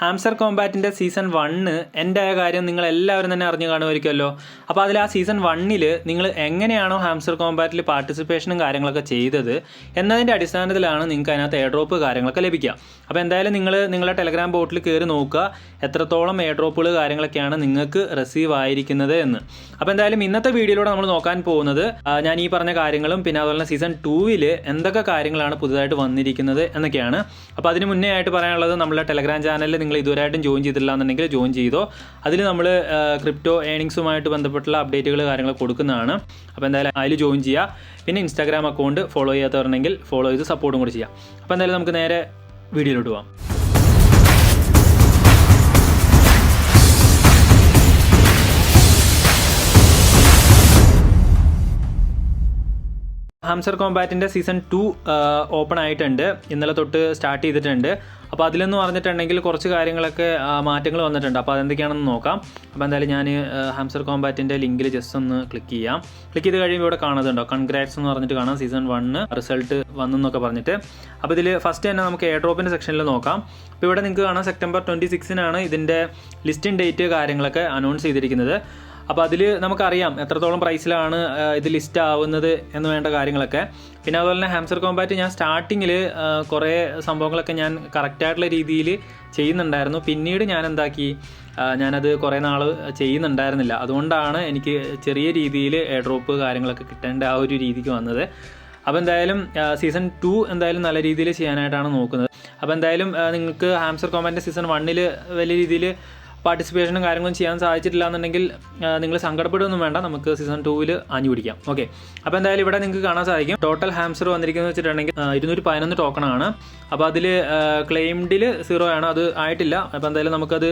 Hamster കോമ്പാറ്റിൻ്റെ season 1 എൻ്റെ ആയ കാര്യം നിങ്ങളെല്ലാവരും തന്നെ അറിഞ്ഞു കാണുമായിരിക്കുമല്ലോ. അപ്പോൾ അതിൽ ആ സീസൺ 1 നിങ്ങൾ എങ്ങനെയാണോ ഹാംസ്റ്റർ കോമ്പാറ്റിൽ പാർട്ടിസിപ്പേഷനും കാര്യങ്ങളൊക്കെ ചെയ്തത് എന്നതിൻ്റെ അടിസ്ഥാനത്തിലാണ് നിങ്ങൾക്ക് അതിനകത്ത് എയർ ഡ്രോപ്പ് കാര്യങ്ങളൊക്കെ ലഭിക്കുക. അപ്പോൾ എന്തായാലും നിങ്ങളുടെ ടെലഗ്രാം ബോട്ടിൽ കയറി നോക്കുക എത്രത്തോളം എയർ ഡ്രോപ്പുകൾ കാര്യങ്ങളൊക്കെയാണ് നിങ്ങൾക്ക് റിസീവ് ആയിരിക്കുന്നത് എന്ന്. അപ്പോൾ എന്തായാലും ഇന്നത്തെ വീഡിയോയിലൂടെ നമ്മൾ നോക്കാൻ പോകുന്നത് ഞാൻ ഈ പറഞ്ഞ കാര്യങ്ങളും പിന്നെ അതുപോലെ തന്നെ സീസൺ 2 എന്തൊക്കെ കാര്യങ്ങളാണ് പുതുതായിട്ട് വന്നിരിക്കുന്നത് എന്നൊക്കെയാണ്. അപ്പോൾ അതിന് മുന്നേ ആയിട്ട് പറയാനുള്ളത് നമ്മുടെ ടെലഗ്രാം ചാനലിൽ നിങ്ങൾ ഇതുവരെയായിട്ടും ജോയിൻ ചെയ്തിട്ടില്ല എന്നുണ്ടെങ്കിൽ ജോയിൻ ചെയ്തോ. അതിൽ നമ്മൾ ക്രിപ്റ്റോ ഏണിങ്സുമായിട്ട് ബന്ധപ്പെട്ടുള്ള അപ്ഡേറ്റുകൾ കാര്യങ്ങൾ കൊടുക്കുന്നതാണ്. അപ്പോൾ എന്തായാലും അതിൽ ജോയിൻ ചെയ്യുക. പിന്നെ ഇൻസ്റ്റാഗ്രാം അക്കൗണ്ട് ഫോളോ ചെയ്യാത്തവരുണ്ടെങ്കിൽ ഫോളോ ചെയ്ത് സപ്പോർട്ടും കൂടി ചെയ്യാം. അപ്പോൾ എന്തായാലും നമുക്ക് നേരെ വീഡിയോയിലോട്ട് പോകാം. ഹാംസ്റ്റർ കോമ്പാറ്റിൻ്റെ സീസൺ 2 ഓപ്പൺ ആയിട്ടുണ്ട്. ഇന്നലെ തൊട്ട് സ്റ്റാർട്ട് ചെയ്തിട്ടുണ്ട്. അപ്പോൾ അതിലെന്ന് പറഞ്ഞിട്ടുണ്ടെങ്കിൽ കുറച്ച് കാര്യങ്ങളൊക്കെ മാറ്റങ്ങൾ വന്നിട്ടുണ്ട്. അപ്പോൾ അതെന്തൊക്കെയാണെന്ന് നോക്കാം. അപ്പോൾ എന്തായാലും ഞാൻ ഹാംസ്റ്റർ കോമ്പാറ്റിൻ്റെ ലിങ്കിൽ ജസ്റ്റ് ഒന്ന് ക്ലിക്ക് ചെയ്യാം. ക്ലിക്ക് ചെയ്ത് കഴിയുമ്പോൾ ഇവിടെ കാണുന്നുണ്ടോ കൺഗ്രാറ്റ്സ് എന്ന് പറഞ്ഞിട്ട് കാണാം. സീസൺ 1 റിസൾട്ട് വന്നെന്നൊക്കെ പറഞ്ഞിട്ട്. അപ്പോൾ ഇതിൽ ഫസ്റ്റ് തന്നെ നമുക്ക് എയർ ഡ്രോപ്പിൻ്റെ സെക്ഷനിൽ നോക്കാം. അപ്പോൾ ഇവിടെ നിങ്ങൾക്ക് കാണാം സെപ്റ്റംബർ 26 ഇതിൻ്റെ ലിസ്റ്റിംഗ് ഡേറ്റ് കാര്യങ്ങളൊക്കെ അനൗൺസ് ചെയ്തിരിക്കുന്നത്. അപ്പോൾ അതിൽ നമുക്കറിയാം എത്രത്തോളം പ്രൈസിലാണ് ഇത് ലിസ്റ്റ് ആവുന്നത് എന്ന് വേണ്ട കാര്യങ്ങളൊക്കെ. പിന്നെ അതുപോലെ തന്നെ ഹാംസ്റ്റർ കോമ്പാറ്റ് ഞാൻ സ്റ്റാർട്ടിങ്ങിൽ കുറേ സംഭവങ്ങളൊക്കെ ഞാൻ കറക്റ്റായിട്ടുള്ള രീതിയിൽ ചെയ്യുന്നുണ്ടായിരുന്നു. പിന്നീട് ഞാൻ എന്താക്കി, ഞാനത് കുറേ നാൾ ചെയ്യുന്നുണ്ടായിരുന്നില്ല. അതുകൊണ്ടാണ് എനിക്ക് ചെറിയ രീതിയിൽ എയർ ഡ്രോപ്പ് കാര്യങ്ങളൊക്കെ കിട്ടേണ്ട ആ ഒരു രീതിക്ക് വന്നത്. അപ്പോൾ എന്തായാലും സീസൺ 2 എന്തായാലും നല്ല രീതിയിൽ ചെയ്യാനായിട്ടാണ് നോക്കുന്നത്. അപ്പോൾ എന്തായാലും നിങ്ങൾക്ക് ഹാംസ്റ്റർ കോമ്പാറ്റിൻ്റെ സീസൺ 1 വലിയ രീതിയിൽ പാർട്ടിസിപ്പേഷനും കാര്യങ്ങളും ചെയ്യാൻ സാധിച്ചിട്ടില്ല എന്നുണ്ടെങ്കിൽ നിങ്ങൾ സങ്കടപ്പെടുകയൊന്നും വേണ്ട. നമുക്ക് സീസൺ 2 ആഞ്ഞു പിടിക്കാം. ഓക്കെ, അപ്പോൾ എന്തായാലും ഇവിടെ നിങ്ങൾക്ക് കാണാൻ സാധിക്കും ടോട്ടൽ ഹാംസ്റ്റർ വന്നിരിക്കുന്നത് വെച്ചിട്ടുണ്ടെങ്കിൽ 211 ടോക്കണാണ്. അപ്പോൾ അതിൽ ക്ലെയിംഡിൽ 0 ആണ്, അത് ആയിട്ടില്ല. അപ്പോൾ എന്തായാലും നമുക്കത്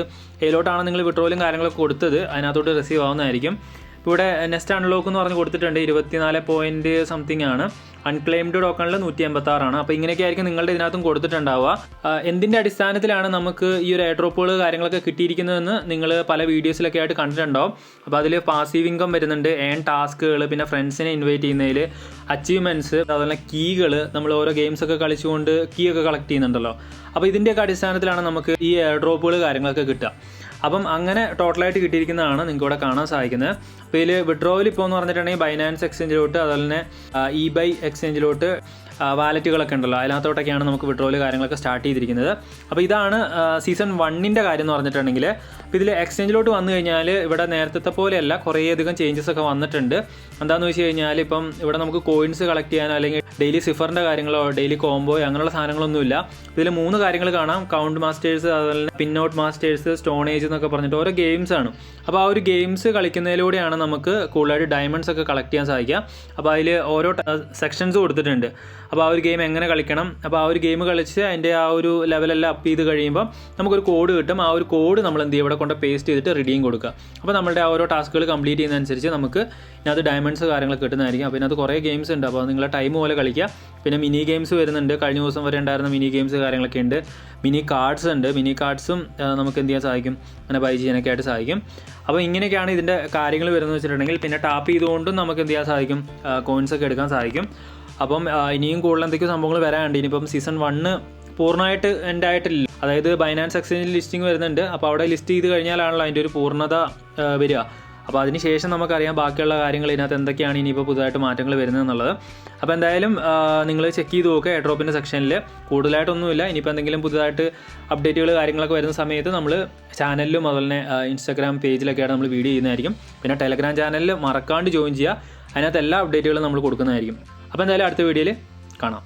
എയിലോട്ടാണ് നിങ്ങൾ വിഡ്രോലും കാര്യങ്ങളൊക്കെ കൊടുത്തത്, അതിനകത്തോട്ട് റിസീവ് ആവുന്നതായിരിക്കും. ഇപ്പോൾ ഇവിടെ നെക്സ്റ്റ് അൺലോക്ക് എന്ന് പറഞ്ഞ് കൊടുത്തിട്ടുണ്ട് 24 പോയിൻറ്റ് സംതിങ് ആണ്. അൺക്ലെയിംഡ് ടോക്കണിൽ 186 ആണ്. അപ്പോൾ ഇങ്ങനെയൊക്കെ ആയിരിക്കും നിങ്ങളുടെ ഇതിനകത്തും കൊടുത്തിട്ടുണ്ടാവുക. എന്തിൻ്റെ അടിസ്ഥാനത്തിലാണ് നമുക്ക് ഈ ഒരു എയർ ഡ്രോപ്പുകൾ കാര്യങ്ങളൊക്കെ കിട്ടിയിരിക്കുന്നതെന്ന് നിങ്ങൾ പല വീഡിയോസിലൊക്കെ ആയിട്ട് കണ്ടിട്ടുണ്ടാവും. അപ്പോൾ അതിൽ പാസീവ് ഇൻകം വരുന്നുണ്ട്, ടാസ്കുകൾ, പിന്നെ ഫ്രണ്ട്സിനെ ഇൻവൈറ്റ് ചെയ്യുന്നതിൽ, അച്ചീവ്മെൻറ്റ്സ്, അതുപോലെ കീകൾ, നമ്മൾ ഓരോ ഗെയിംസൊക്കെ കളിച്ചുകൊണ്ട് കീ ഒക്കെ കളക്ട് ചെയ്യുന്നുണ്ടല്ലോ. അപ്പോൾ ഇതിൻ്റെയൊക്കെ അടിസ്ഥാനത്തിലാണ് നമുക്ക് ഈ എയർ ഡ്രോപ്പുകൾ കാര്യങ്ങളൊക്കെ കിട്ടുക. അപ്പം അങ്ങനെ ടോട്ടലായിട്ട് കിട്ടിയിരിക്കുന്നതാണ് നിങ്ങൾക്ക് ഇവിടെ കാണാൻ സാധിക്കുന്നത്. അപ്പോൾ ഇതിൽ വിഡ്രോവൽ ഇപ്പോൾ എന്ന് പറഞ്ഞിട്ടുണ്ടെങ്കിൽ ബൈനാൻസ് എക്സ്ചേഞ്ചിലോട്ട് അതുപോലെ തന്നെ eBay എക്സ്ചേഞ്ചിലോട്ട് വാലറ്റുകളൊക്കെ ഉണ്ടല്ലോ, അതിനകത്തോട്ടൊക്കെയാണ് നമുക്ക് വിഡ്രോവൽ കാര്യങ്ങളൊക്കെ സ്റ്റാർട്ട് ചെയ്തിരിക്കുന്നത്. അപ്പോൾ ഇതാണ് സീസൺ 1 കാര്യം എന്ന് പറഞ്ഞിട്ടുണ്ടെങ്കിൽ. അപ്പോൾ ഇതിൽ എക്സ്ചേഞ്ചിലോട്ട് വന്നു കഴിഞ്ഞാൽ ഇവിടെ നേരത്തെ പോലെയല്ല, കുറേയധികം ചേഞ്ചസ് ഒക്കെ വന്നിട്ടുണ്ട്. എന്താണെന്ന് വെച്ച് കഴിഞ്ഞാൽ ഇപ്പം ഇവിടെ നമുക്ക് കോയിൻസ് കളക്ട് ചെയ്യാനോ അല്ലെങ്കിൽ ഡെയിലി സിഫറിൻ്റെ കാര്യങ്ങളോ ഡെയിലി കോംബോയോ അങ്ങനെയുള്ള സാധനങ്ങളൊന്നുമില്ല. ഇതിൽ 3 കാര്യങ്ങൾ കാണാം: കൗണ്ട് മാസ്റ്റേഴ്സ്, അതുപോലെ തന്നെ പിന്നൗട്ട് മാസ്റ്റേഴ്സ്, സ്റ്റോണേജ് എന്നൊക്കെ പറഞ്ഞിട്ട് ഓരോ ഗെയിംസാണ്. അപ്പോൾ ആ ഒരു ഗെയിംസ് കളിക്കുന്നതിലൂടെയാണ് നമുക്ക് കൂടുതലായിട്ട് ഡയമണ്ട്സ് ഒക്കെ കളക്ട് ചെയ്യാൻ സാധിക്കുക. അപ്പോൾ അതിൽ ഓരോ സെക്ഷൻസ് കൊടുത്തിട്ടുണ്ട്. അപ്പോൾ ആ ഒരു ഗെയിം എങ്ങനെ കളിക്കണം, അപ്പോൾ ആ ഒരു ഗെയിം കളിച്ച് അതിൻ്റെ ആ ഒരു ലെവലെല്ലാം അപ്പ് ചെയ്ത് കഴിയുമ്പോൾ നമുക്കൊരു കോഡ് കിട്ടും. ആ ഒരു കോഡ് നമ്മൾ എന്ത് ചെയ്യും, ഇവിടെ കൊണ്ട് പേസ്റ്റ് ചെയ്തിട്ട് റിഡീം കൊടുക്കുക. അപ്പോൾ നമ്മുടെ ആ ഓരോ ടാസ്കുകൾ കംപ്ലീറ്റ് ചെയ്യുന്നതനുസരിച്ച് നമുക്ക് ഇതിനകത്ത് ഡയമണ്ട്സ് കാര്യങ്ങളൊക്കെ കിട്ടുന്നതായിരിക്കും. അപ്പോൾ ഇതിനകത്ത് കുറേ ഗെയിംസ് ഉണ്ട്. അപ്പോൾ നിങ്ങളെ ടൈം പോലെ കളിക്കുക. പിന്നെ മിനി ഗെയിംസ് വരുന്നുണ്ട്. കഴിഞ്ഞ ദിവസം വരെ ഉണ്ടായിരുന്ന മിനി ഗെയിംസ് കാര്യങ്ങളൊക്കെ ഉണ്ട്. മിനി കാർഡ്സ് ഉണ്ട്. മിനി കാർഡ്സും നമുക്ക് എന്ത് ചെയ്യാൻ സാധിക്കും, അങ്ങനെ ബൈ ചെയ്യാനൊക്കെ ആയിട്ട് സാധിക്കും. അപ്പോൾ ഇങ്ങനെയൊക്കെയാണ് ഇതിൻ്റെ കാര്യങ്ങൾ വരുന്നത് വെച്ചിട്ടുണ്ടെങ്കിൽ. പിന്നെ ടാപ്പ് ചെയ്തുകൊണ്ടും നമുക്ക് എന്ത് ചെയ്യാൻ സാധിക്കും, കോയിൻസൊക്കെ എടുക്കാൻ സാധിക്കും. അപ്പം ഇനിയും കൂടുതൽ എന്തൊക്കെയോ സംഭവങ്ങൾ വരാനുണ്ട്. ഇനിയിപ്പം സീസൺ 1 പൂർണ്ണമായിട്ട് എൻ്റെ ആയിട്ടില്ല. അതായത് ബൈനാൻസ് എക്സ്ചേഞ്ചിൽ ലിസ്റ്റിംഗ് വരുന്നുണ്ട്. അപ്പോൾ അവിടെ ലിസ്റ്റ് ചെയ്ത് കഴിഞ്ഞാലാണല്ലോ അതിൻ്റെ ഒരു പൂർണ്ണത വരിക. അപ്പോൾ അതിന് ശേഷം നമുക്കറിയാം ബാക്കിയുള്ള കാര്യങ്ങൾ ഇതിനകത്ത് എന്തൊക്കെയാണ് ഇനിയിപ്പോൾ പുതുതായിട്ട് മാറ്റങ്ങൾ വരുന്നത് എന്നുള്ളത്. അപ്പോൾ എന്തായാലും നിങ്ങൾ ചെക്ക് ചെയ്ത് നോക്കുക എയർ ഡ്രോപ്പിൻ്റെ സെക്ഷനിൽ. കൂടുതലായിട്ടൊന്നുമില്ല. ഇനിയിപ്പോൾ എന്തെങ്കിലും പുതുതായിട്ട് അപ്ഡേറ്റുകൾ കാര്യങ്ങളൊക്കെ വരുന്ന സമയത്ത് നമ്മൾ ചാനലിലും അതുപോലെ തന്നെ ഇൻസ്റ്റാഗ്രാം പേജിലൊക്കെയാണ് നമ്മൾ വീഡിയോ ചെയ്യുന്നതായിരിക്കും. പിന്നെ ടെലഗ്രാം ചാനലിൽ മറക്കാണ്ട് ജോയിൻ ചെയ്യുക. അതിനകത്ത് എല്ലാ അപ്ഡേറ്റുകളും നമ്മൾ കൊടുക്കുന്നതായിരിക്കും. അപ്പോൾ എന്തായാലും അടുത്ത വീഡിയോയിൽ കാണാം.